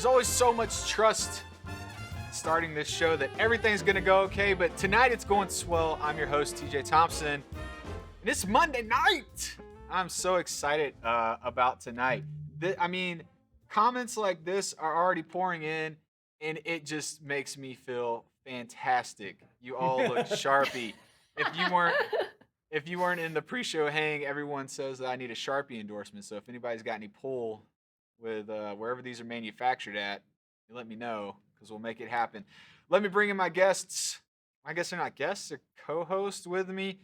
There's always so much trust starting this show that everything's going to go okay, but tonight it's going swell. I'm your host, TJ Thompson, and it's Monday night. I'm so excited about tonight. Comments like this are already pouring in, and it just makes me feel fantastic. You all look sharpie. If you weren't in the pre-show hang, everyone says that I need a Sharpie endorsement. So if anybody's got any pull with wherever these are manufactured at, you let me know because we'll make it happen. Let me bring in my guests. I guess they're not guests, they're co-hosts with me.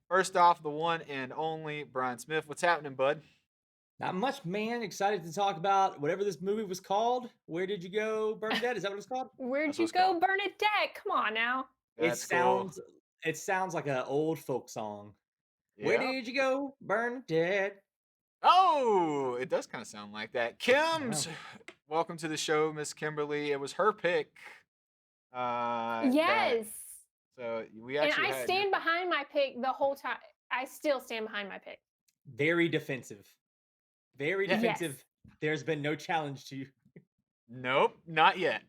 First off, the one and only Brian Smith. What's happening, bud? Not much, man. Excited to talk about whatever this movie was called. Where Did You Go, Bernadette? Is that what it's called? Where'd You Go Bernadette? Come on now. It sounds like an old folk song. Yeah. Where did you go, Bernadette? Oh, it does kind of sound like that. Kim's, welcome to the show, Miss Kimberly. It was her pick. Yes. So we actually. And I stand behind my pick the whole time. I still stand behind my pick. Very defensive. Very defensive. Yes. There's been no challenge to you. Nope, not yet.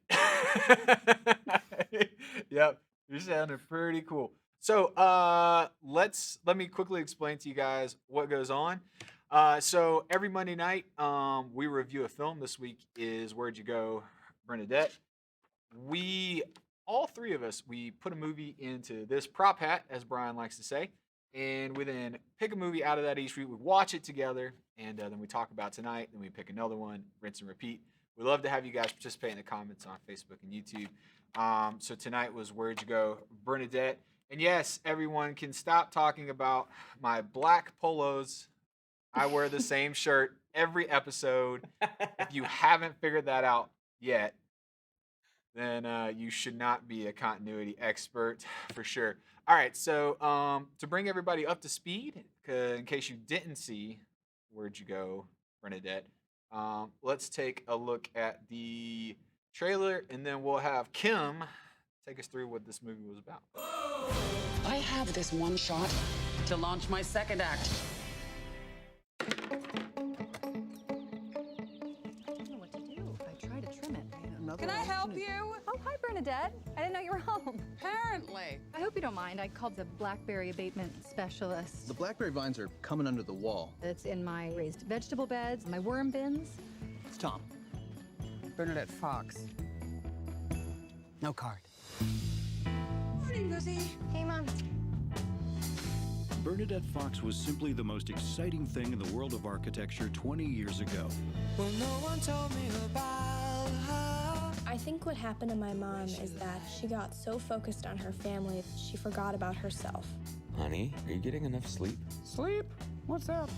Yep, you're sounding pretty cool. So let me quickly explain to you guys what goes on. So every Monday night, we review a film. This week is Where'd You Go, Bernadette. All three of us, we put a movie into this prop hat, as Brian likes to say, and we then pick a movie out of that each week. We watch it together, and then we talk about tonight. Then we pick another one, rinse and repeat. We love to have you guys participate in the comments on Facebook and YouTube. So tonight was Where'd You Go, Bernadette. And yes, everyone can stop talking about my black polos. I wear the same shirt every episode. If you haven't figured that out yet, then you should not be a continuity expert for sure. All right, so to bring everybody up to speed, in case you didn't see Where'd You Go, Bernadette, let's take a look at the trailer, and then we'll have Kim take us through what this movie was about. I have this one shot to launch my second act. I don't know what to do if I try to trim it. Can I help you? Oh, hi, Bernadette. I didn't know you were home. Apparently. I hope you don't mind. I called the blackberry abatement specialist. The blackberry vines are coming under the wall. It's in my raised vegetable beds, my worm bins. It's Tom. Bernadette Fox. No card. Morning, Lizzie. Hey, Mom. Bernadette Fox was simply the most exciting thing in the world of architecture 20 years ago. Well, no one told me about her. I think what happened to my mom is that she got so focused on her family, she forgot about herself. Honey, are you getting enough sleep? Sleep? What's that?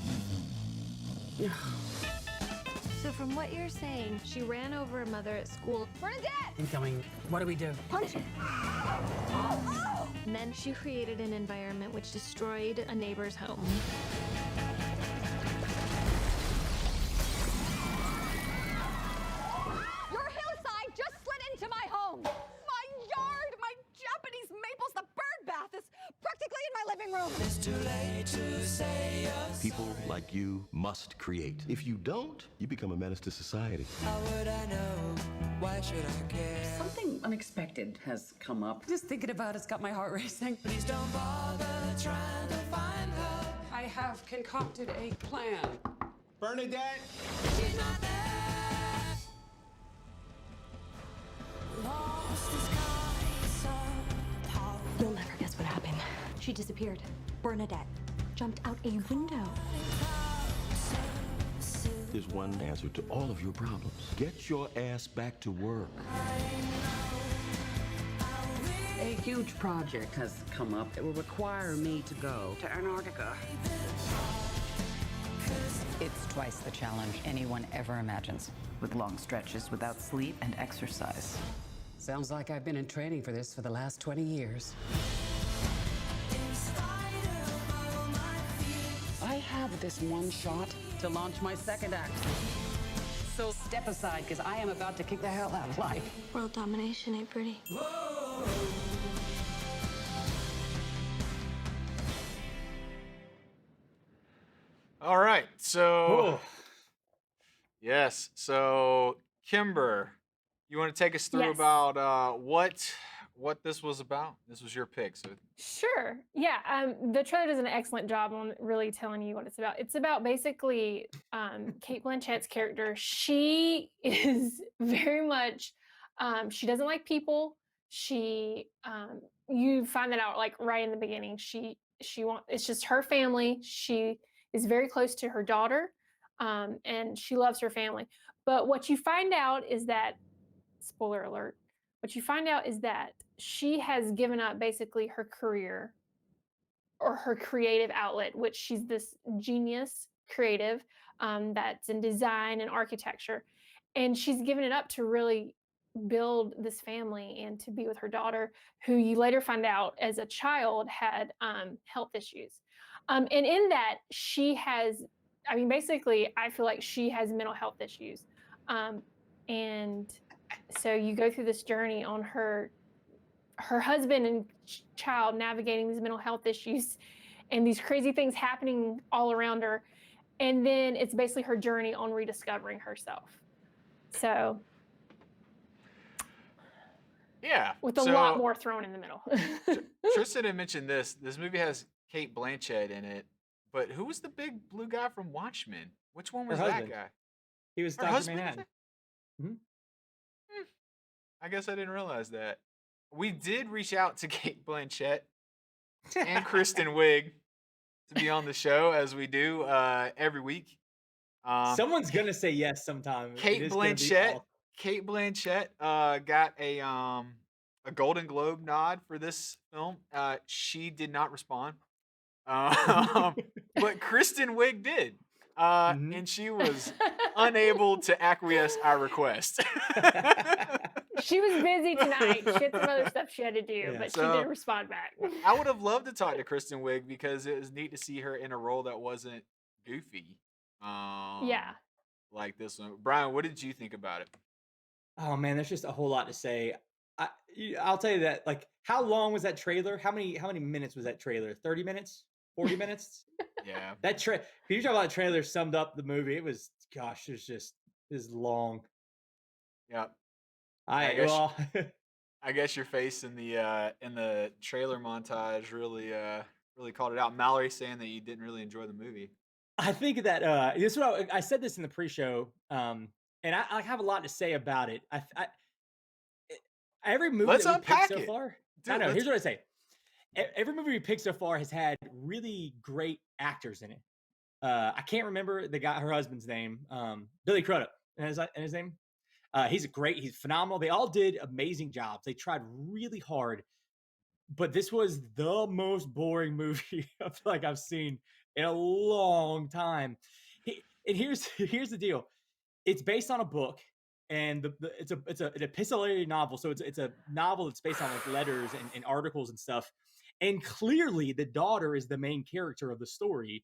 So from what you're saying, she ran over a mother at school. Bernadette! Incoming. What do we do? Punch it. Oh! And then she created an environment which destroyed a neighbor's home. Your hillside just slid into my home. My yard, my Japanese maples, the bird bath is practically in my living room. It's too late to say you're People like you must create. If you don't, you become a menace to society. How would I know? Why should I care? Something unexpected has come up. Just thinking about it's got my heart racing. Please don't bother trying to find her. I have concocted a plan. Bernadette! She's not there. Lost the sky so tall. You'll never guess what happened. She disappeared. Bernadette jumped out a window. There's one answer to all of your problems. Get your ass back to work. A huge project has come up. It will require me to go to Antarctica. It's twice the challenge anyone ever imagines, with long stretches without sleep and exercise. Sounds like I've been in training for this for the last 20 years. I have this one shot to launch my second act. So step aside, because I am about to kick the hell out of life. World domination ain't pretty. All right, so yes, so Kimber, You want to take us through Yes. about what this was about? This was your pick, so Sure. Yeah. The trailer does an excellent job on really telling you what it's about. It's about basically Kate Blanchett's character. She is very much. She doesn't like people. She. You find that out like right in the beginning. She wants. It's just her family. She is very close to her daughter, and she loves her family. But what you find out is that, spoiler alert, what you find out is that she has given up basically her career or her creative outlet, which she's this genius creative that's in design and architecture. And she's given it up to really build this family and to be with her daughter, who you later find out as a child had health issues. And in that, she has, I mean, basically, I feel like she has mental health issues. And so you go through this journey on her husband and child navigating these mental health issues and these crazy things happening all around her, and then it's basically her journey on rediscovering herself, so yeah. with a lot more thrown in the middle. Tristan had mentioned this movie has Kate Blanchett in it, but who was the big blue guy from Watchmen? Which one was Her that husband. guy? He was Her Dr. husband, Manhattan. I guess I didn't realize that. We did reach out to Kate Blanchett and Kristen Wiig to be on the show, as we do every week. Someone's gonna say yes sometime. Kate Blanchett. Kate Blanchett got a Golden Globe nod for this film. She did not respond, but Kristen Wiig did, and she was unable to acquiesce our request. She was busy tonight. She had some other stuff she had to do, but she So, didn't respond back. I would have loved to talk to Kristen Wiig because it was neat to see her in a role that wasn't goofy. Yeah. Like this one. Brian, what did you think about it? Oh man, there's just a whole lot to say. I'll tell you that. Like, how long was that trailer? How many minutes was that trailer? 30 minutes? 40 minutes? Yeah. That can you talk about the trailer summed up the movie? It was, gosh, it was long. Yep. I guess your face in the trailer montage really called it out. Mallory saying that you didn't really enjoy the movie. I think that this is what I said this in the pre-show, and I have a lot to say about it. Every movie Let's that we picked unpack so it. far. Dude, I know. Here's what I say. Every movie we picked so far has had really great actors in it. I can't remember her husband's name. Billy Crudup, and his name. He's great. He's phenomenal. They all did amazing jobs. They tried really hard, but this was the most boring movie I feel like I've seen in a long time. And here's the deal: it's based on a book, and it's an epistolary novel. So it's a novel that's based on like letters and articles and stuff. And clearly, the daughter is the main character of the story.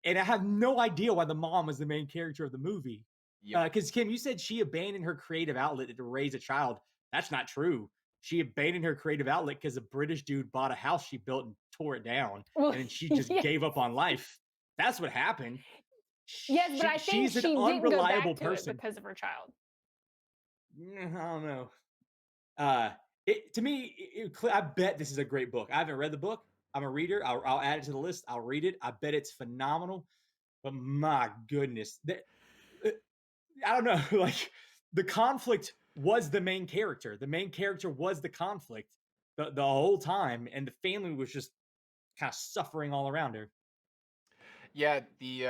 And I have no idea why the mom was the main character of the movie. Because Kim, you said she abandoned her creative outlet to raise a child. That's not true. She abandoned her creative outlet because a British dude bought a house she built and tore it down, Well, and she just gave up on life. That's what happened. Yes, but I think she's she an didn't go unreliable back to person. it because of her child. I don't know. To me, I bet this is a great book. I haven't read the book. I'm a reader. I'll add it to the list. I'll read it. I bet it's phenomenal. But my goodness, I don't know. Like, the conflict was the main character. The main character was the conflict the whole time, and the family was just kind of suffering all around her. Yeah, the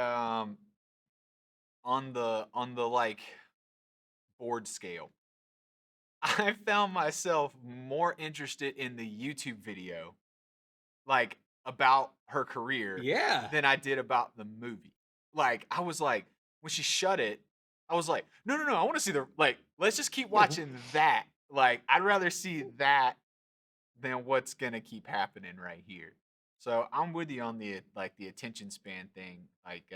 on the like board scale, I found myself more interested in the YouTube video, like about her career, than I did about the movie. Like, I was like, when she shut it, I was like, no, I want to see let's just keep watching that. Like, I'd rather see that than what's gonna keep happening right here. So I'm with you on the attention span thing. Like,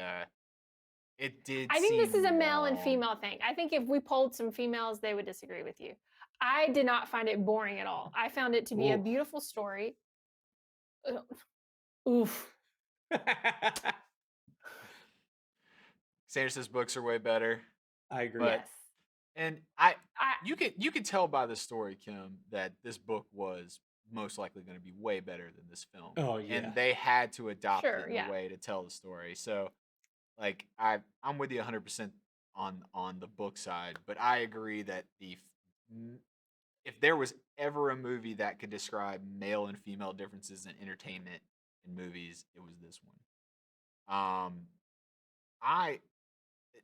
it did. I think this is a male and long. female thing. I think if we polled some females, they would disagree with you. I did not find it boring at all. I found it to be a beautiful story. Oof. Sanderson's books are way better. I agree. Yes. And I you can tell by the story, Kim, that this book was most likely going to be way better than this film. Oh yeah. And they had to adopt Sure, it in yeah. a way to tell the story. So like I'm with you 100% on the book side, but I agree that if there was ever a movie that could describe male and female differences in entertainment in movies, it was this one. I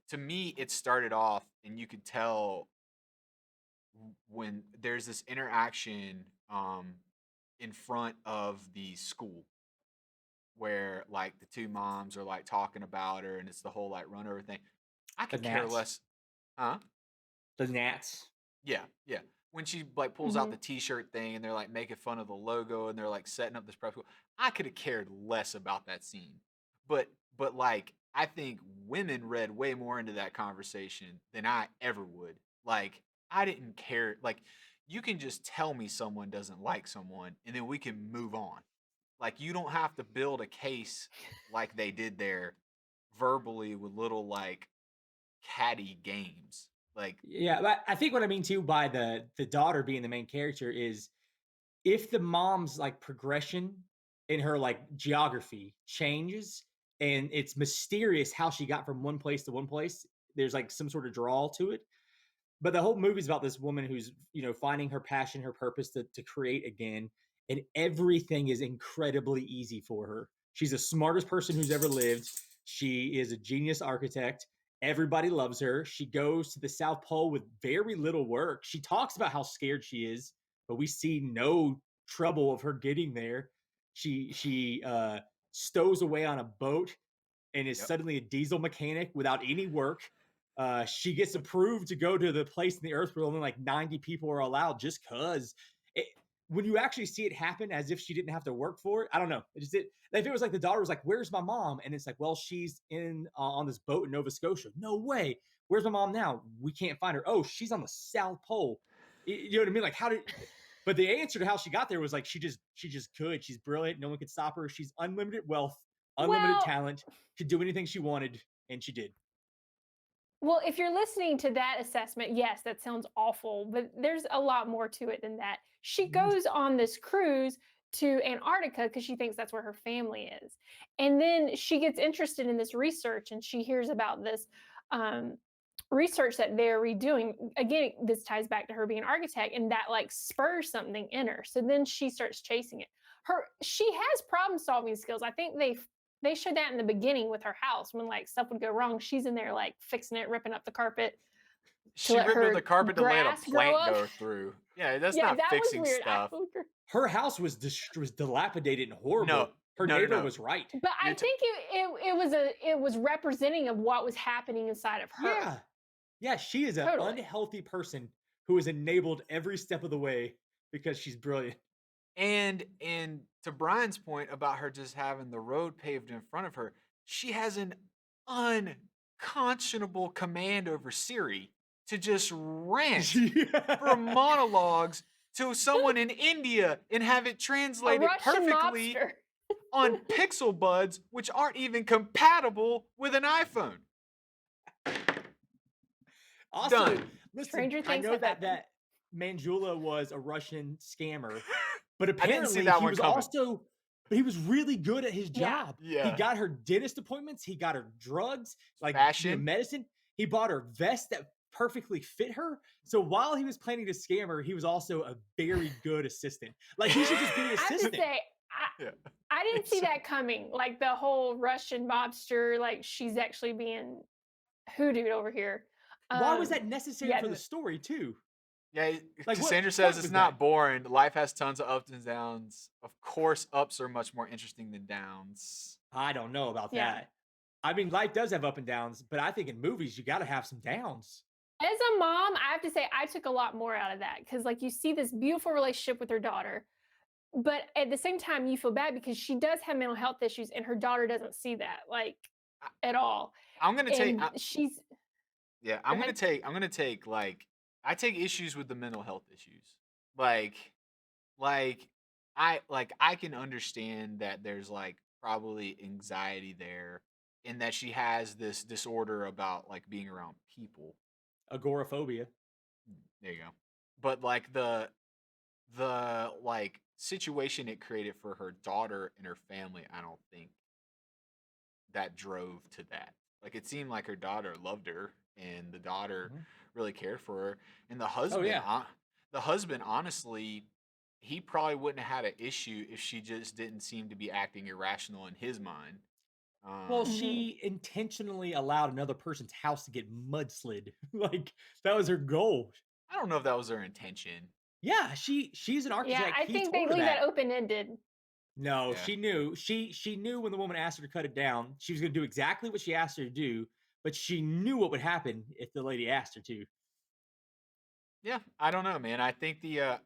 to me it started off and you could tell when there's this interaction in front of the school where like the two moms are like talking about her and it's the whole like run over thing. I The could care gnats. less. Huh? The gnats. Yeah, yeah. When she like pulls out the T-shirt thing and they're like making fun of the logo and they're like setting up this prep school, I could have cared less about that scene. But like I think women read way more into that conversation than I ever would. Like I didn't care. Like you can just tell me someone doesn't like someone and then we can move on. Like you don't have to build a case like they did there verbally with little like catty games. Like Yeah, but I think what I mean too by the daughter being the main character is if the mom's like progression in her like geography changes and it's mysterious how she got from one place to one place, there's like some sort of draw to it. But the whole movie's about this woman who's, finding her passion, her purpose to create again, and everything is incredibly easy for her. She's the smartest person who's ever lived. She is a genius architect. Everybody loves her. She goes to the South Pole with very little work. She talks about how scared she is, but we see no trouble of her getting there. She stows away on a boat and is Yep. suddenly a diesel mechanic without any work. She gets approved to go to the place in the earth where only like 90 people are allowed just because. When you actually see it happen as if she didn't have to work for it, I don't know. If it was like the daughter was like, "Where's my mom?" and it's like, "Well, she's in on this boat in Nova Scotia." No way. Where's my mom now? We can't find her. Oh, she's on the South Pole. You know what I mean? Like, how did? But the answer to how she got there was like she just could. She's brilliant. No one could stop her. She's unlimited wealth, unlimited Well, talent, could do anything she wanted, and she did. well, if you're listening to that assessment, yes, that sounds awful, but there's a lot more to it than that. She goes on this cruise to Antarctica because she thinks that's where her family is. And then she gets interested in this research and she hears about this um, research that they're redoing. Again, this ties back to her being an architect and that like spurs something in her. So then she starts chasing it. She has problem solving skills. I think they showed that in the beginning with her house when like stuff would go wrong. She's in there like fixing it, ripping up the carpet. she ripped up the carpet to let a grass grow plant up. go through. Yeah, that's Yeah, not that was fixing weird. stuff. Her house was dilapidated and horrible. No, Her no, no, neighbor no. was right. But I think it was representing of what was happening inside of her. Yeah. Yeah, she is an Totally. unhealthy person who is enabled every step of the way because she's brilliant. And to Brian's point about her just having the road paved in front of her, she has an unconscionable command over Siri to just rant for monologues to someone in India and have it A translated Russian perfectly mobster. on Pixel Buds, which aren't even compatible with an iPhone. Also, Done. listen, Stranger I things know have that happened. Manjula was a Russian scammer, but I didn't see apparently that he one was coming. also, but he was really good at his Yeah. job. He Yeah. got her dentist appointments. He got her drugs, like Fashion. medicine. He bought her vests that perfectly fit her. So while he was planning to scam her, he was also a very good assistant. Like he should just be an I have to assistant. say, Yeah. I didn't see that coming. Like the whole Russian mobster, like she's actually being hoodooed over here. Why was that necessary yeah, for the story too? Yeah, Like, what Cassandra point says it's was not that? boring. Life has tons of ups and downs. Of course, ups are much more interesting than downs. I don't know about Yeah. that. I mean, life does have up and downs, but I think in movies you got to have some downs. As a mom, I have to say I took a lot more out of that because like you see this beautiful relationship with her daughter, but at the same time you feel bad because she does have mental health issues and her daughter doesn't see that like at all. I'm gonna take. And she's Yeah, Go ahead. I'm gonna take like I take issues with the mental health issues. Like I can understand that there's like probably anxiety there and that she has this disorder about like being around people. Agoraphobia. There you go. But like the like situation it created for her daughter and her family, I don't think that drove to that. Like it seemed like her daughter loved her and the daughter really cared for her. And Oh yeah. the husband honestly, he probably wouldn't have had an issue if she just didn't seem to be acting irrational in his mind. Well, Um, she intentionally allowed another person's house to get mudslid. Like that was her goal. I don't know if that was her intention. Yeah, she's an Yeah, architect. I He think they told her leave that that. open ended. No, Yeah. she knew. She knew when the woman asked her to cut it down, she was going to do exactly what she asked her to do, but she knew what would happen if the lady asked her to. Yeah, I don't know, man. I think the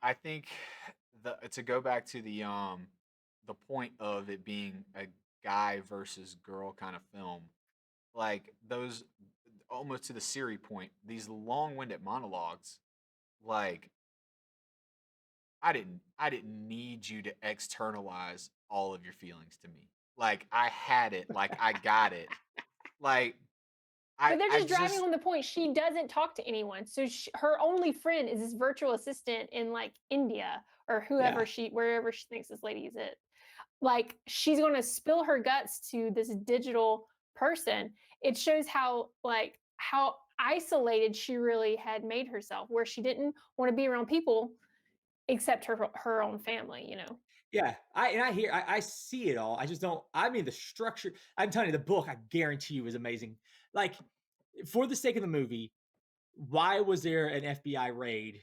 to go back to the point of it being a guy versus girl kind of film, like those almost to the Siri point, these long-winded monologues, like I didn't need you to externalize all of your feelings to me. Like I had it, like I got it. Like But they're I just driving just on the point she doesn't talk to anyone. So her only friend is this virtual assistant in like India or Yeah. wherever she thinks this lady is it. Like she's going to spill her guts to this digital person. It shows how isolated she really had made herself, where she didn't want to be around people except her own family. You know. Yeah, I see it all. I just don't. I mean, the structure. I'm telling you, the book. I guarantee you is amazing. Like, for the sake of the movie, why was there an FBI raid?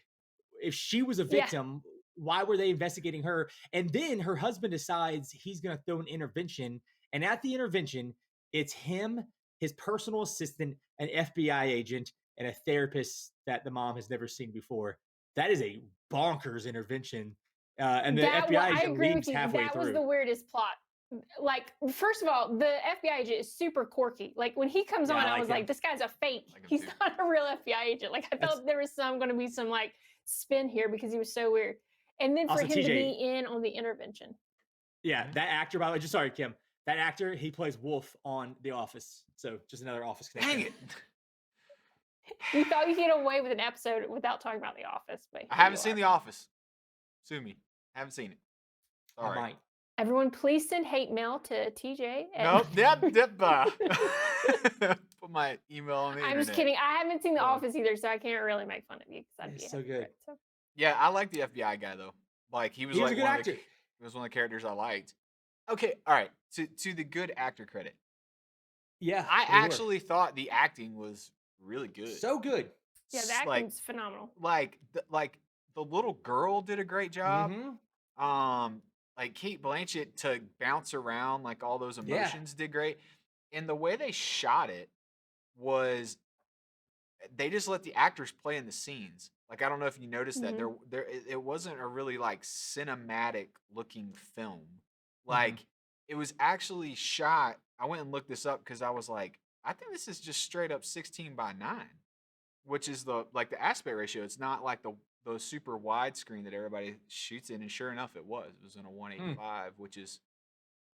If she was a Yeah. victim, why were they investigating her? And then her husband decides he's going to throw an intervention, and at the intervention, it's him, his personal assistant, an FBI agent, and a therapist that the mom has never seen before. That is a bonkers intervention. And the FBI I agent agree with leaves you. halfway That through. was the weirdest plot. Like, first of all, the FBI agent is super quirky. Like when he comes Yeah, on, I I like was him. like, this guy's a fake. Like him He's too. not a real FBI agent. Like I thought there was going to be some like spin here because he was so weird. And then for Also, him to TJ, be in on the intervention. Yeah, that actor, by the way, just sorry, Kim. That actor, he plays Wolf on The Office. So just another Office connection. dang it. We thought we could get away with an episode without talking about The Office, but I haven't seen The Office. Sue me. Haven't seen it. I Sorry. might. Everyone, please send hate mail to TJ. Nope. Put my email on the I'm internet. just kidding. I haven't seen The No. Office either, so I can't really make fun of you because I'd It's be so a good. hypocrite, so. Yeah, I like the FBI guy though. Like he was He was like a good one of actor. he was one of the characters I liked. Okay, all right. To the good actor credit. Yeah. I they were. actually thought the acting was really good. So good. Yeah, the Like acting's phenomenal. like the little girl did a great job. Mhm. Like Kate Blanchett to bounce around like all those Yeah. emotions did great. And the way they shot it was they just let the actors play in the scenes. Like I don't know if you noticed that it wasn't a really like cinematic looking film. Like it was actually shot. I went and looked this up because I was like, I think this is just straight up 16:9, which is the aspect ratio. It's not like the super widescreen that everybody shoots in. And sure enough, it was. It was in a 185, which is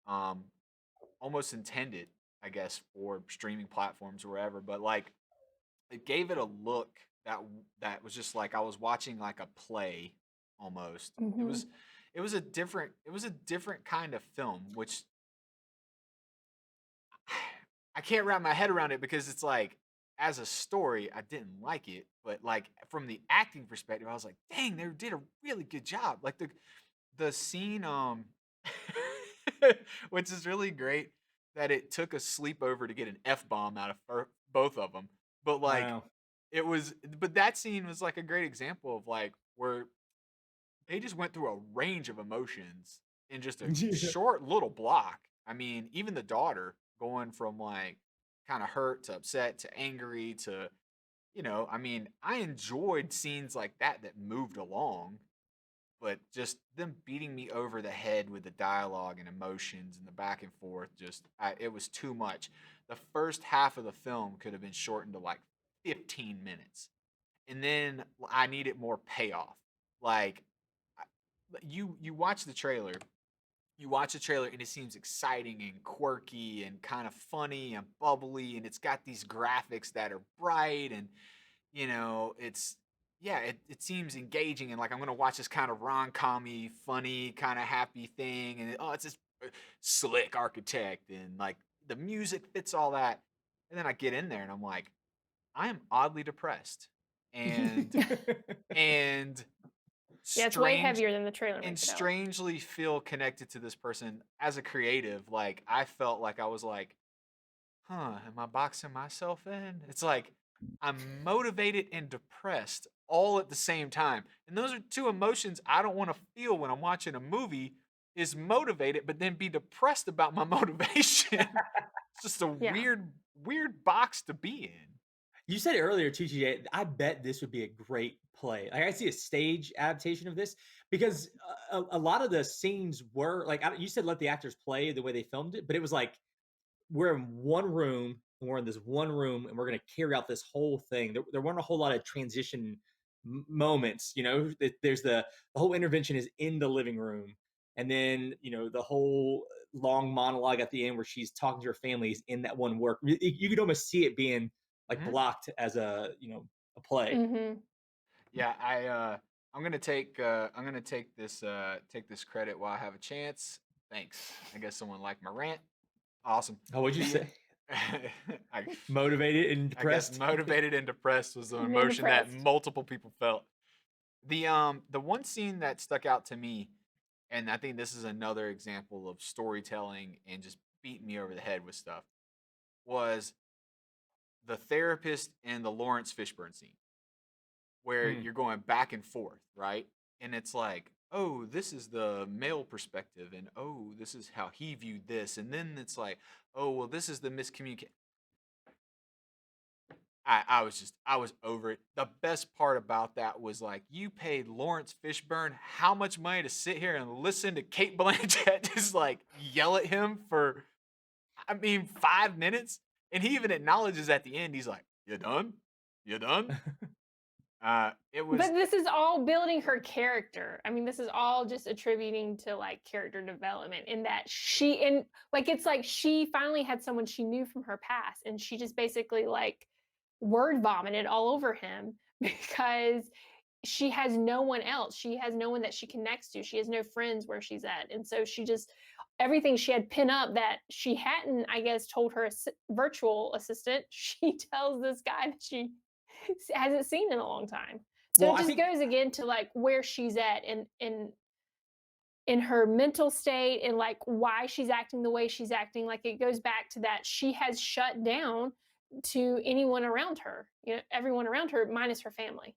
almost intended, I guess, for streaming platforms or wherever. But like, it gave it a look that was just like I was watching like a play almost. It was a different kind of film, which I can't wrap my head around it because it's like as a story, I didn't like it, but like from the acting perspective, I was like, dang, they did a really good job. Like the scene, which is really great that it took a sleepover to get an F-bomb out of both of them. But like Wow. but that scene was like a great example of like where they just went through a range of emotions in just a short little block. I mean, even the daughter going from like kind of hurt to upset to angry to, I mean, I enjoyed scenes like that moved along, but just them beating me over the head with the dialogue and emotions and the back and forth, it was too much. The first half of the film could have been shortened to like 15 minutes. And then I needed more payoff. Like you watch the trailer, and it seems exciting and quirky and kind of funny and bubbly, and it's got these graphics that are bright and it's yeah, it seems engaging and like I'm gonna watch this kind of rom-commy, funny, kind of happy thing, and it's this slick architect, and like the music fits all that, and then I get in there and I'm like, I am oddly depressed, and and Yeah, it's way strange heavier than the trailer and makes it out. strangely feel connected to this person as a creative. Like I felt like I was like, huh, am I boxing myself in? It's like I'm motivated and depressed all at the same time. And those are two emotions I don't want to feel when I'm watching a movie is motivated but then be depressed about my motivation. It's just a Yeah. weird box to be in. You said it earlier too, TJ. I bet this would be a great play. Like I see a stage adaptation of this because a lot of the scenes were like you said, let the actors play the way they filmed it, but it was like we're in one room and we're in this one room and we're going to carry out this whole thing. There weren't a whole lot of transition moments. There's the whole intervention is in the living room, and then the whole long monologue at the end where she's talking to her family is in that one work. You could almost see it being like Mhm. blocked as a play. Mm-hmm. Yeah, I'm gonna take this credit while I have a chance. Thanks. I guess someone liked my rant. Awesome. Oh, what'd you The say? I, Motivated and I guess depressed. motivated and depressed was the And emotion that depressed. multiple people felt. The one scene that stuck out to me, and I think this is another example of storytelling and just beating me over the head with stuff, was the therapist and the Lawrence Fishburne scene where Mm. you're going back and forth, right? And it's like, oh, this is the male perspective, and oh, this is how he viewed this, and then it's like, oh, well, this is the miscommunication. I was over it. The best part about that was like you paid Lawrence Fishburne how much money to sit here and listen to Kate Blanchett just like yell at him for 5 minutes, and he even acknowledges at the end. He's like, "You done? You done?" It was But this is all building her character. I mean, this is all just attributing to like character development in that it's like she finally had someone she knew from her past and she just basically like word vomited all over him because she has no one else. She has no one that she connects to. She has no friends where she's at. And so she just everything she had pinned up that she hadn't, I guess, told her virtual assistant, she tells this guy that she hasn't seen in a long time. So Well, it I just think goes again to like where she's at in her mental state and like why she's acting the way she's acting. Like it goes back to that she has shut down to anyone around her, everyone around her minus her family.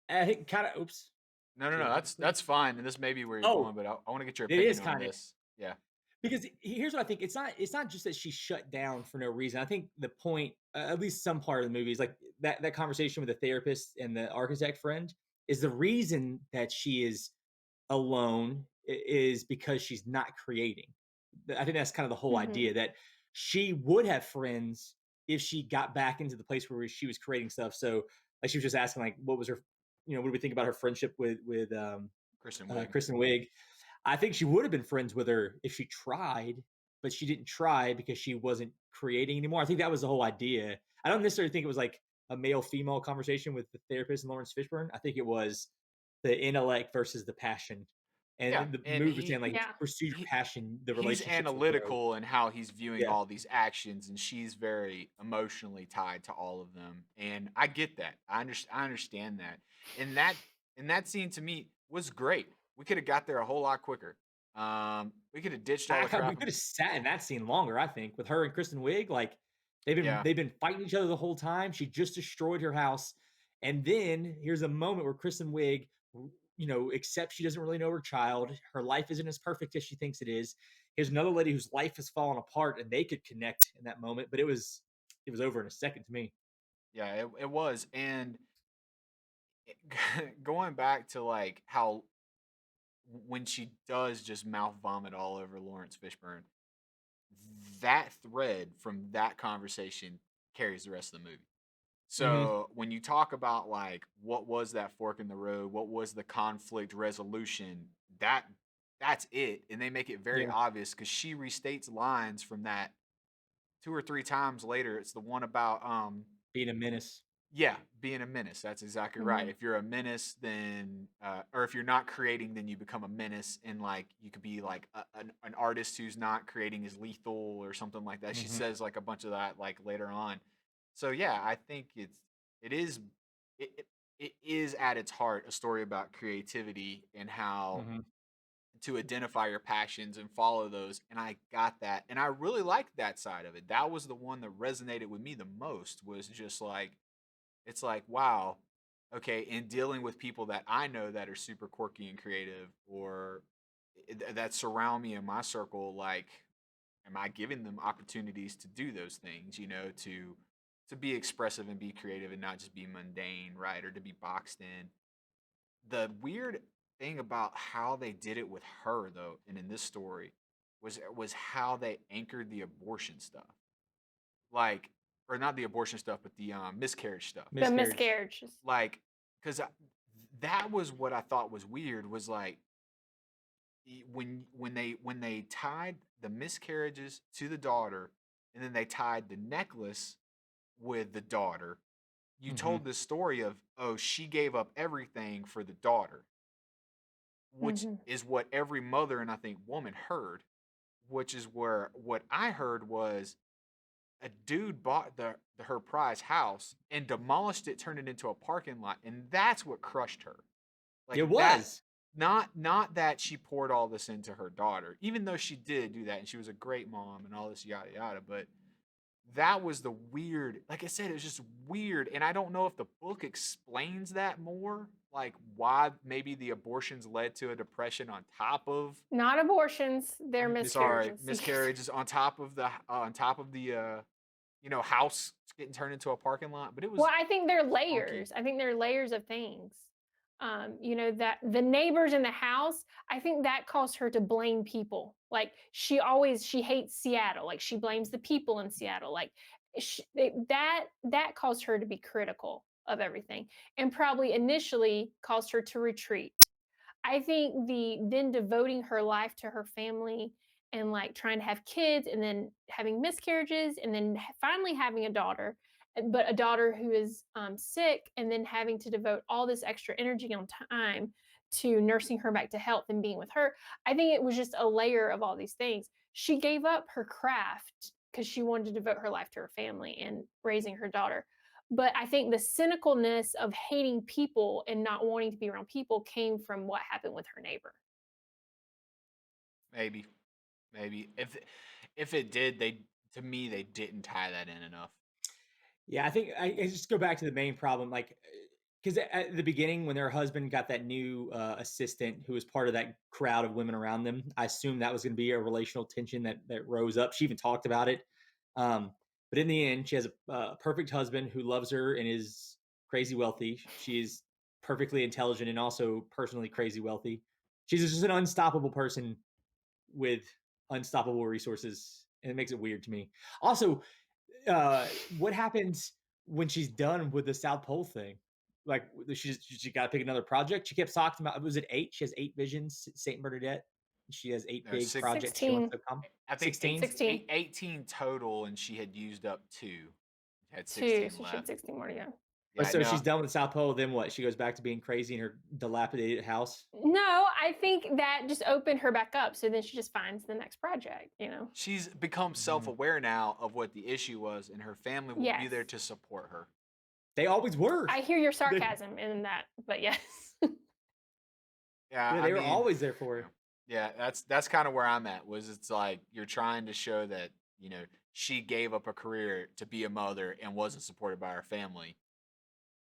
I think kind of. Oops. no, that's fine, and this may be where you're Oh, going, but I want to get your it is opinion on kind of. this. Yeah. Because here's what I think: it's not just that she shut down for no reason. I think the point, at least some part of the movie, is like that conversation with the therapist and the architect friend is the reason that she is alone is because she's not creating. I think that's kind of the whole Mhm. idea that she would have friends if she got back into the place where she was creating stuff. So like she was just asking like, what was her, what do we think about her friendship with Kristen Wiig. Kristen Wiig? I think she would have been friends with her if she tried, but she didn't try because she wasn't creating anymore. I think that was the whole idea. I don't necessarily think it was like a male female conversation with the therapist and Lawrence Fishburne. I think it was the intellect versus the passion. Yeah, And the and movie was saying like if Yeah. you pursue your he passion, the he's relationships will grow. analytical in how he's viewing Yeah. all these actions, and she's very emotionally tied to all of them. And I get that. I understand that. And that scene to me was great. We could have got there a whole lot quicker. We could have ditched all the We crap. could have sat in that scene longer, I think, with her and Kristen Wiig. Like they've been Yeah, they've been fighting each other the whole time. She just destroyed her house. And then here's a moment where Kristen Wiig, accepts she doesn't really know her child. Her life isn't as perfect as she thinks it is. Here's another lady whose life has fallen apart and they could connect in that moment, but it was over in a second to me. yeah, it was. And going back to like how when she does just mouth vomit all over Lawrence Fishburne, that thread from that conversation carries the rest of the movie. Mm-hmm. So when you talk about like what was that fork in the road, what was the conflict resolution, that's it, and they make it very Yeah. obvious because she restates lines from that two or three times later. It's the one about Being a menace. Yeah, being a menace. That's exactly right. Mhm. If you're a menace, then, or if you're not creating, then you become a menace. And like, you could be like an artist who's not creating is lethal or something like that. She Mhm. says like a bunch of that like later on. So yeah, I think it is, it, it, it is at its heart a story about creativity and how Mhm. to identify your passions and follow those. And I got that. And I really liked that side of it. That was the one that resonated with me the most, was just like, it's like, wow, okay, in dealing with people that I know that are super quirky and creative, or that surround me in my circle, like, am I giving them opportunities to do those things, to be expressive and be creative and not just be mundane, right? Or to be boxed in. The weird thing about how they did it with her though, and in this story, was how they anchored the abortion stuff. Like, or not the abortion stuff, but the miscarriage stuff. The Miscarriage. miscarriages. Like, because that was what I thought was weird, was like, when they tied the miscarriages to the daughter, and then they tied the necklace with the daughter. You Mhm. told this story of, oh, she gave up everything for the daughter, which Mhm. is what every mother and I think woman heard. Which is where what I heard was a dude bought her prize house and demolished it, turned it into a parking lot, and that's what crushed her. Like It that, was. not that she poured all this into her daughter, even though she did do that and she was a great mom and all this yada yada, but that was the weird, like I said, it was just weird. And I don't know if the book explains that more, like why maybe the abortions led to a depression on top of, Not abortions, they're sorry, miscarriages. miscarriages on top of the house getting turned into a parking lot. But it Well, was I think they're funky. layers. I think they're layers of things. That the neighbors in the house, I think that caused her to blame people. Like she hates Seattle. Like she blames the people in Seattle. Like that caused her to be critical of everything, and probably initially caused her to retreat. I think the then devoting her life to her family and like trying to have kids and then having miscarriages and then finally having a daughter, but a daughter who is sick, and then having to devote all this extra energy and time to nursing her back to health and being with her. I think it was just a layer of all these things. She gave up her craft because she wanted to devote her life to her family and raising her daughter. But I think the cynicalness of hating people and not wanting to be around people came from what happened with her neighbor. Maybe, maybe if it did, they to me they didn't tie that in enough. Yeah, I think I just go back to the main problem, like, because at the beginning, when their husband got that new assistant who was part of that crowd of women around them, I assumed that was going to be a relational tension that rose up. She even talked about it. But in the end, she has a perfect husband who loves her and is crazy wealthy. She's perfectly intelligent and also personally crazy wealthy. She's just an unstoppable person with unstoppable resources, and it makes it weird to me. Also, what happens when she's done with the South Pole thing? Like, she got to pick another project. She kept talking about, was it 8? She has 8 visions, Saint Bernadette. She has 8 No, big six. projects she wants 16. to accomplish. I think 16. 18 total, and she had used up 2. She had 2, 16 so she had left. 16 more to go. But Yeah, so no, she's done with the South Pole. Then what? She goes back to being crazy in her dilapidated house. No, I think that just opened her back up. So then she just finds the next project. she's become self-aware now of what the issue was, and her family will be Yes. there to support her. They always were. I hear your sarcasm in that, but yes. Yeah, Yeah, I they were mean, always there for her. yeah, that's kind of where I'm at. Was it's like you're trying to show that she gave up a career to be a mother and wasn't supported by her family.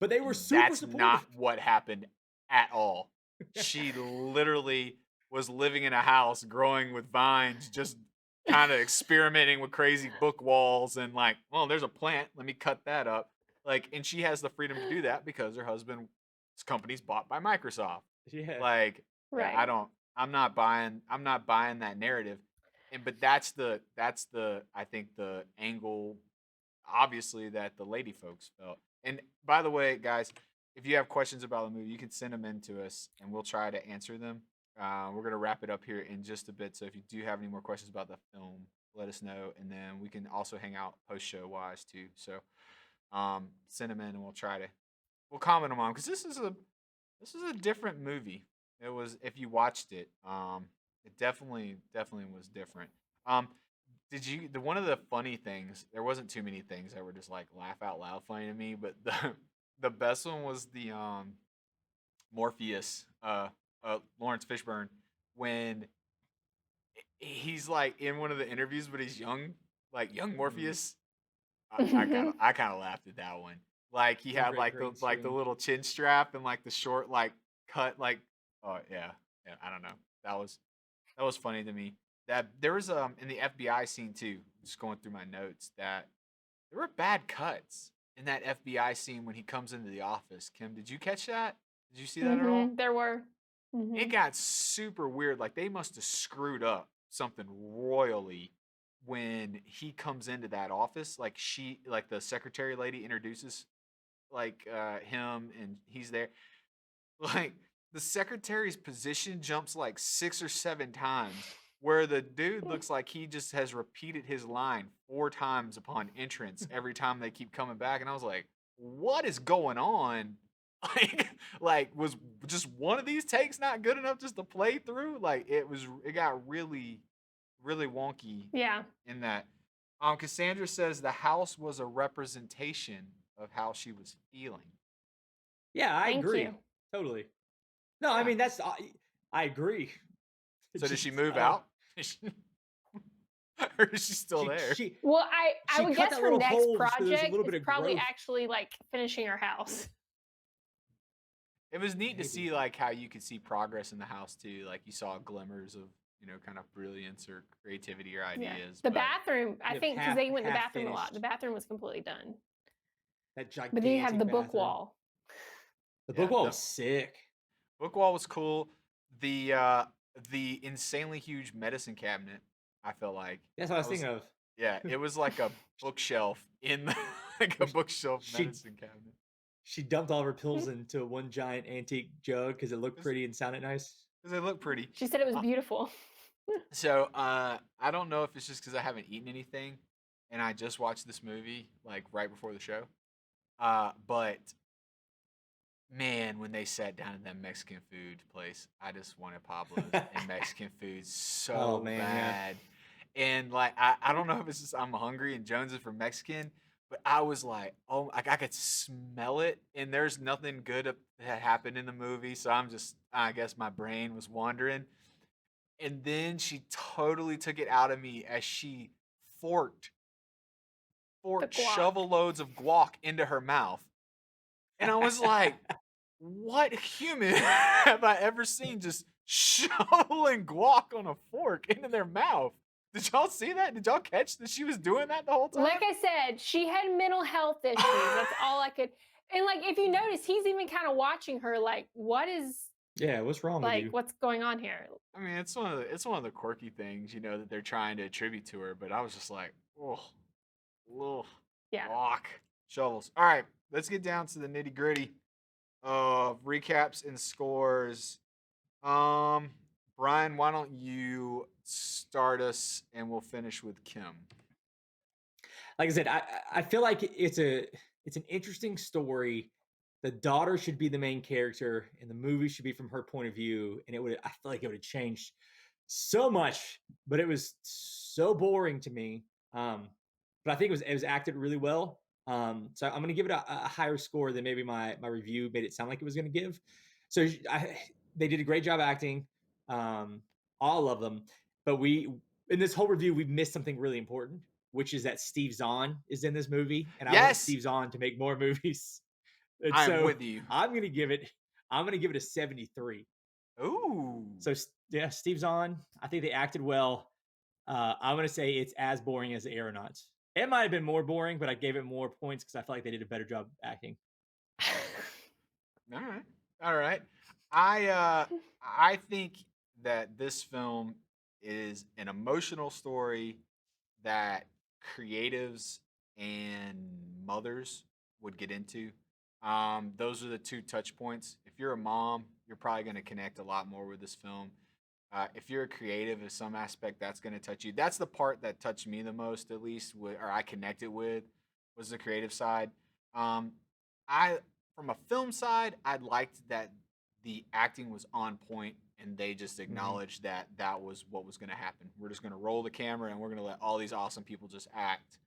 But they were And super that's supportive. not what happened at all. She literally was living in a house growing with vines, just kind of experimenting with crazy book walls and like, well, there's a plant, let me cut that up. Like, and she has the freedom to do that because her husband's company's bought by Microsoft. Yeah. Like, yeah, Right. I'm not buying that narrative. And but that's the I think the angle obviously that the lady folks felt. And by the way, guys, if you have questions about the movie, you can send them in to us, and we'll try to answer them. We're gonna wrap it up here in just a bit. So if you do have any more questions about the film, let us know, and then we can also hang out post show wise too. So send them in, and we'll comment them on because this is a different movie. It was, if you watched it, it definitely was different. Um, did you one of the funny things? There wasn't too many things that were just like laugh out loud funny to me, but the best one was the Morpheus, Lawrence Fishburne, when he's like in one of the interviews, but he's young, like young Morpheus. I kind of laughed at that one. Like he had like the little chin strap and like the short like cut like, oh yeah, I don't know. That was funny to me. That there was in the FBI scene too. Just going through my notes, that there were bad cuts in that FBI scene when he comes into the office. Kim, did you catch that? Did you see that at all? There were. It got super weird. Like they must have screwed up something royally when he comes into that office. Like like the secretary lady introduces like him, and he's there. Like the secretary's position jumps like 6 or 7 times, where the dude looks like he just has repeated his line 4 times upon entrance every time they keep coming back. And I was like, what is going on? Like was just one of these takes not good enough just to play through? Like it got really wonky. Yeah. In that, Cassandra says the house was a representation of how she was feeling. Yeah, I Thank agree. you. Totally. No, I mean I agree. So did she move out? Or is she still there? Well, I she would cut guess that her little next hole so there's a project little bit is of probably growth. actually like finishing her house. It was neat to see like how you could see progress in the house too. Like you saw glimmers of, kind of brilliance or creativity or ideas. The but bathroom, I think, because they went in the half bathroom a lot. finished. The bathroom was completely done. That gigantic But then you have the book bathroom. wall. The book wall was sick. Book wall was cool. The insanely huge medicine cabinet, I felt like. That's what I was thinking of. Yeah, it was like a bookshelf in like a bookshelf medicine cabinet. She dumped all of her pills into one giant antique jug because it looked pretty and sounded nice. Because they look pretty. She said it was beautiful. So I don't know if it's just because I haven't eaten anything and I just watched this movie like right before the show. But man, when they sat down in that Mexican food place, I just wanted Pablo's and Mexican food so bad. And like I don't know if it's just I'm hungry and Jones is for Mexican, but I was like, oh, like I could smell it, and there's nothing good that happened in the movie, so I guess my brain was wandering. And then she totally took it out of me as she forked shovel loads of guac into her mouth. And I was like, what human have I ever seen just shoveling guac on a fork into their mouth? Did y'all see that? Did y'all catch that she was doing that the whole time? Like I said, she had mental health issues. That's all I could. And like, if you notice, he's even kind of watching her. Like, what is? Yeah, what's wrong with you? Like, what's going on here? I mean, it's one of the quirky things, that they're trying to attribute to her. But I was just like, oh, yeah, guac, shovels. All right, let's get down to the nitty gritty of recaps and scores. Brian, why don't you start us and we'll finish with Kim. Like I said, I feel like it's an interesting story. The daughter should be the main character, and the movie should be from her point of view. And I feel like it would have changed so much, but it was so boring to me. But I think it was acted really well. So I'm going to give it a higher score than maybe my review made it sound like it was going to give. So they did a great job acting, all of them. But in this whole review, we missed something really important, which is that Steve Zahn is in this movie, and I want Steve Zahn to make more movies. And I'm with you. I'm gonna give it a 73. Ooh. So yeah, Steve Zahn. I think they acted well. I'm gonna say it's as boring as The Aeronauts. It might have been more boring, but I gave it more points because I feel like they did a better job acting. All right. I think that this film is an emotional story that creatives and mothers would get into. Those are the 2 touch points. If you're a mom, you're probably going to connect a lot more with this film. If you're a creative in some aspect, that's going to touch you. That's the part that touched me the most, at least, or I connected with, was the creative side. I from a film side, I liked that the acting was on point and they just acknowledged that that was what was going to happen. We're just going to roll the camera and we're going to let all these awesome people just act.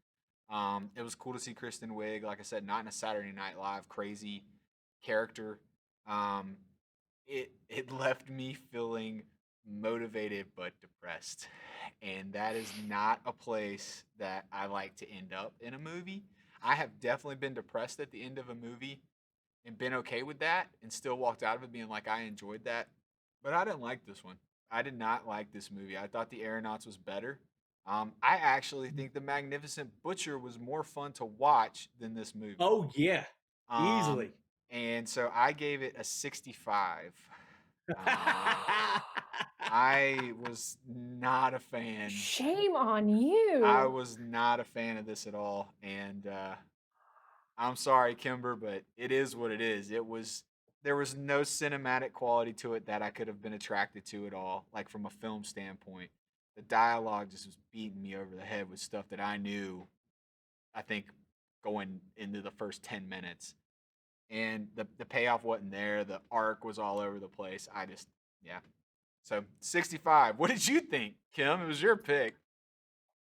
It was cool to see Kristen Wiig, like I said, not in a Saturday Night Live crazy character. Um, it left me feeling motivated but depressed, and that is not a place that I like to end up in a movie. I have definitely been depressed at the end of a movie and been okay with that, and still walked out of it being like I enjoyed that, but I didn't like this one. I did not like this movie. I thought The Aeronauts was better. I actually think The Magnificent Butcher was more fun to watch than this movie. Oh yeah, Um, easily. and so I gave it a 65. I was not a fan. Shame on you. I was not a fan of this at all, and I'm sorry, Kimber, but it is what it is. There was no cinematic quality to it that I could have been attracted to at all, like from a film standpoint. The dialogue just was beating me over the head with stuff that I knew, I think, going into the first 10 minutes. And the payoff wasn't there. The arc was all over the place. Yeah. So 65. What did you think, Kim? It was your pick.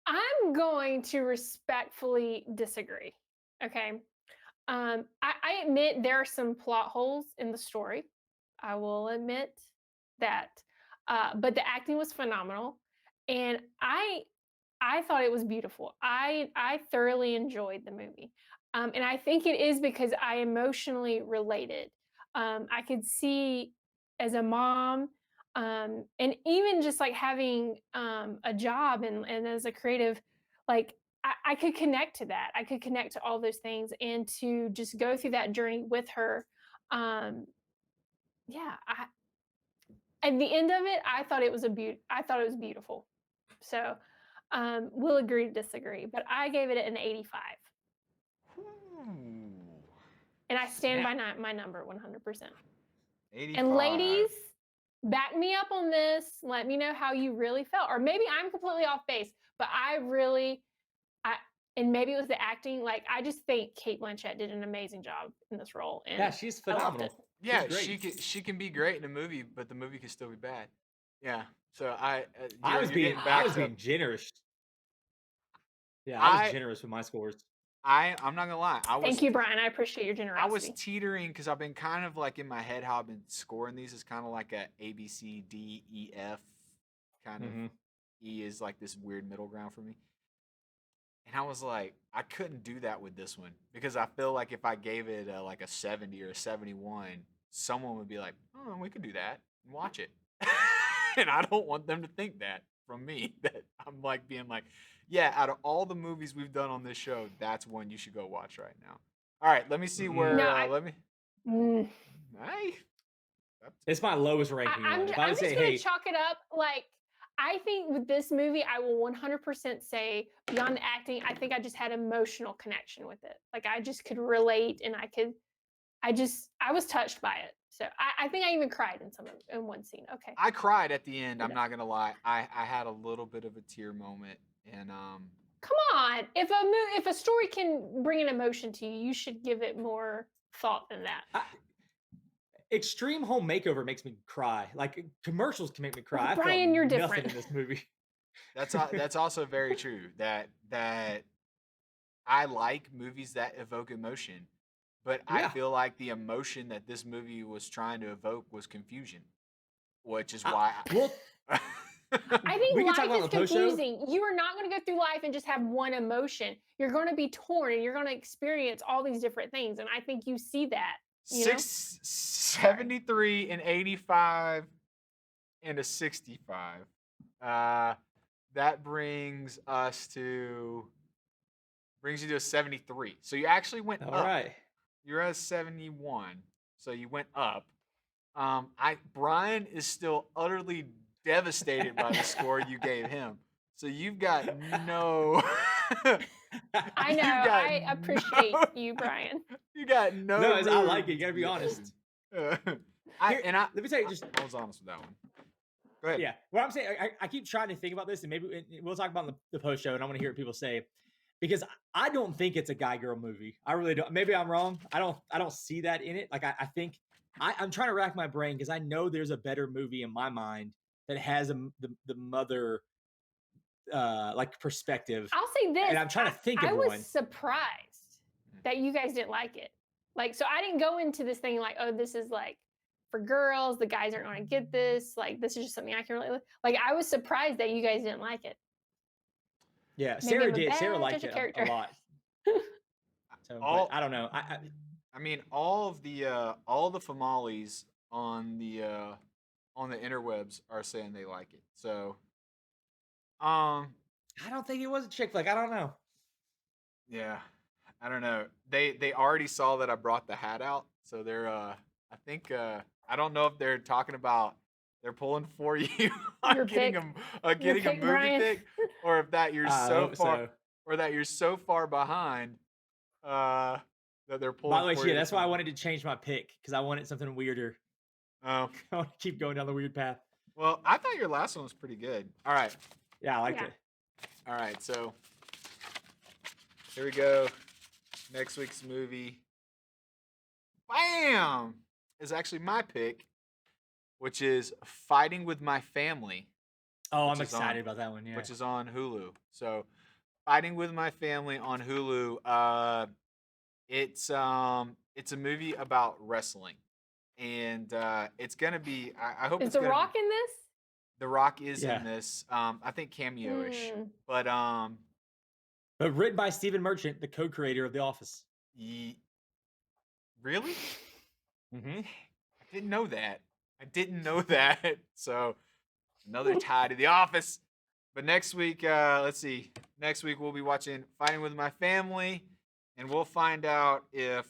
I'm going to respectfully disagree. Okay. I admit there are some plot holes in the story. I will admit that. But the acting was phenomenal. And I thought it was beautiful. I thoroughly enjoyed the movie. And I think it is because I emotionally related. I could see as a mom, and even just like having a job and as a creative, like I could connect to that. I could connect to all those things and to just go through that journey with her. Um, yeah, at the end of it, I thought it was I thought it was beautiful. So we'll agree to disagree, but I gave it an 85. And I stand by my number 100%. 85. And ladies, back me up on this. Let me know how you really felt. Or maybe I'm completely off base, but and maybe it was the acting. Like, I just think Cate Blanchett did an amazing job in this role. And Yeah, she's I loved phenomenal. it. Yeah, she can be great in a movie, but the movie can still be bad. Yeah. So I was being generous. Yeah, I was generous with my scores. I'm not gonna lie. Thank you, Brian. I appreciate your generosity. I was teetering because I've been kind of like in my head how I've been scoring these is kind of like a A B C D E F kind of. E is like this weird middle ground for me. And I was like, I couldn't do that with this one because I feel like if I gave it like a 70 or a 71, someone would be like, "Oh, we could do that and watch it." And I don't want them to think that from me. That I'm like being like, yeah, out of all the movies we've done on this show, that's one you should go watch right now. All right, let me see where. It's my lowest ranking one. If I would I'm say, just gonna hey, chalk it up. Like, I think with this movie, I will 100% say beyond the acting, I think I just had emotional connection with it. Like, I just could relate, and I was touched by it. So I think I even cried in one scene. Okay. I cried at the end. I'm not gonna lie. I had a little bit of a tear moment, and Come on, if a story can bring an emotion to you, you should give it more thought than that. Extreme Home Makeover makes me cry. Like, commercials can make me cry. Well, Brian, you're nothing different in this movie. That's also very true. That I like movies that evoke emotion, but I feel like the emotion that this movie was trying to evoke was confusion, which is why. I think life is confusing. You are not going to go through life and just have one emotion. You're going to be torn, and you're going to experience all these different things. And I think you see that. 73 and 85 and a 65. That brings you to a 73. So you actually went up. All right. You're at a 71. So you went up. Brian is still utterly devastated by the score you gave him. So you've got no. I know. I appreciate you, Brian. You got no. No, I like it. You gotta be honest. Let me tell you, I was honest with that one. Go ahead. Yeah. What I'm saying, I keep trying to think about this, and maybe we'll talk about the post show, and I want to hear what people say. because I don't think it's a guy girl movie. I really don't. Maybe I'm wrong. I don't see that in it. Like I think I'm trying to rack my brain because I know there's a better movie in my mind that has the mother like perspective. I'll say this. And I'm trying to think of I was one. surprised that you guys didn't like it. Like, so I didn't go into this thing like, oh, this is like for girls. The guys aren't going to get this. Like, this is just something I can relate with. Like, I was surprised that you guys didn't like it. Yeah, Maybe Sarah I'm a did. Sarah bad liked judge it of a character. lot. So, but I don't know. I mean, all the famales on the interwebs are saying they like it. So, I don't think it was a chick flick. I don't know. Yeah, I don't know. They already saw that I brought the hat out, so they're I think I don't know if they're talking about they're pulling for you on Your getting pick. getting a pick, movie Brian. pick, or if that you're I so hope far so. or that you're so far behind that they're pulling. By the way, for yeah, you that's why I wanted to change my pick because I wanted something weirder. Oh, I want to keep going down the weird path. well, I thought your last one was pretty good. All right, Yeah, I liked it. all right. So here we go. Next week's movie, bam, is actually my pick, which is Fighting with My Family. Oh, which I'm is on- excited about that one. Yeah. Which is on Hulu. So, Fighting with My Family on Hulu. It's a movie about wrestling, and it's gonna be. I hope Is it's The gonna Rock be, in this? The Rock is Yeah. in this. I think cameo-ish, Mm. but But written by Stephen Merchant, the co-creator of The Office. really, Mm-hmm. I didn't know that. I didn't know that. So another tie to The Office. But next week, let's see. Next week we'll be watching Fighting with My Family, and we'll find out if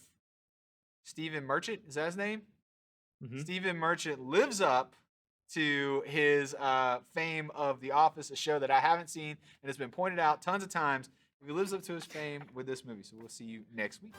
Stephen Merchant, is that his name? Mm-hmm. Stephen Merchant lives up to his fame of The Office, a show that I haven't seen and has been pointed out tons of times. If he lives up to his fame with this movie. So we'll see you next week.